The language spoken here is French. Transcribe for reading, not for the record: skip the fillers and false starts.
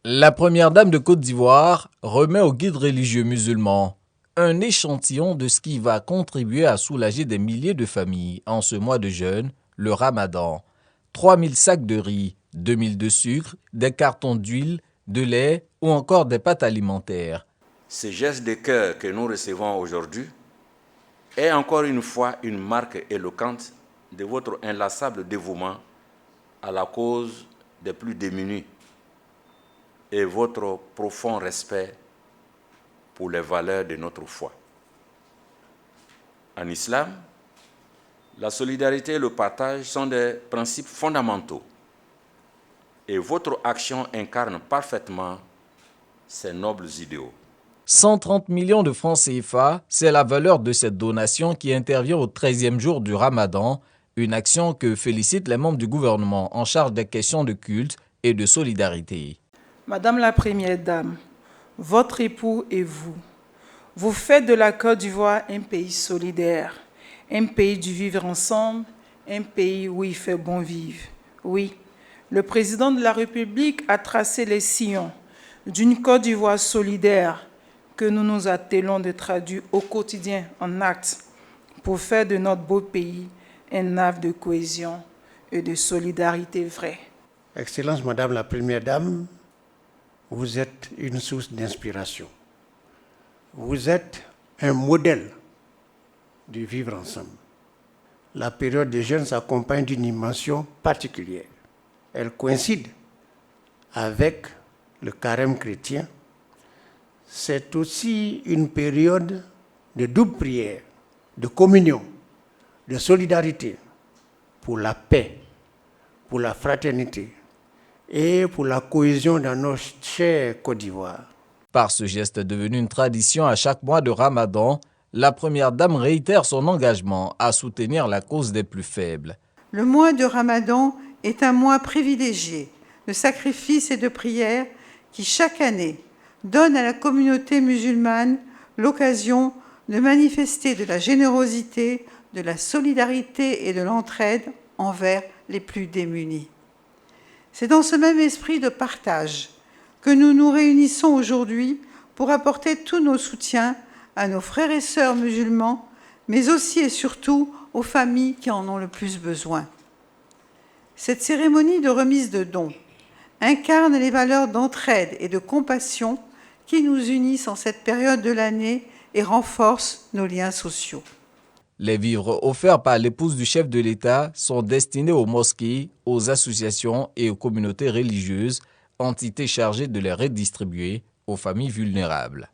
La première dame de Côte d'Ivoire remet aux guides religieux musulmans un échantillon de ce qui va contribuer à soulager des milliers de familles en ce mois de jeûne, le Ramadan. 3000 sacs de riz, 2000 de sucre, des cartons d'huile, de lait ou encore des pâtes alimentaires. Ce geste de cœur que nous recevons aujourd'hui est encore une fois une marque éloquente de votre inlassable dévouement à la cause des plus démunis et votre profond respect pour les valeurs de notre foi. En islam, la solidarité et le partage sont des principes fondamentaux et votre action incarne parfaitement ces nobles idéaux. 130 millions de francs CFA, c'est la valeur de cette donation qui intervient au 13e jour du Ramadan, une action que félicitent les membres du gouvernement en charge des questions de culte et de solidarité. Madame la Première Dame, votre époux et vous faites de la Côte d'Ivoire un pays solidaire, un pays du vivre ensemble, un pays où il fait bon vivre. Oui, le président de la République a tracé les sillons d'une Côte d'Ivoire solidaire que nous nous attelons de traduire au quotidien en actes pour faire de notre beau pays un havre de cohésion et de solidarité vraie. Excellence Madame la Première Dame, vous êtes une source d'inspiration. Vous êtes un modèle du vivre ensemble. La période de jeûne s'accompagne d'une dimension particulière. Elle coïncide avec le carême chrétien. C'est aussi une période de double prière, de communion, de solidarité pour la paix, pour la fraternité et pour la cohésion dans notre chère Côte d'Ivoire. Par ce geste devenu une tradition à chaque mois de Ramadan, la Première Dame réitère son engagement à soutenir la cause des plus faibles. Le mois de Ramadan est un mois privilégié de sacrifices et de prières qui, chaque année, donne à la communauté musulmane l'occasion de manifester de la générosité, de la solidarité et de l'entraide envers les plus démunis. C'est dans ce même esprit de partage que nous nous réunissons aujourd'hui pour apporter tous nos soutiens à nos frères et sœurs musulmans, mais aussi et surtout aux familles qui en ont le plus besoin. Cette cérémonie de remise de dons incarne les valeurs d'entraide et de compassion qui nous unissent en cette période de l'année et renforcent nos liens sociaux. Les vivres offerts par l'épouse du chef de l'État sont destinés aux mosquées, aux associations et aux communautés religieuses, entités chargées de les redistribuer aux familles vulnérables.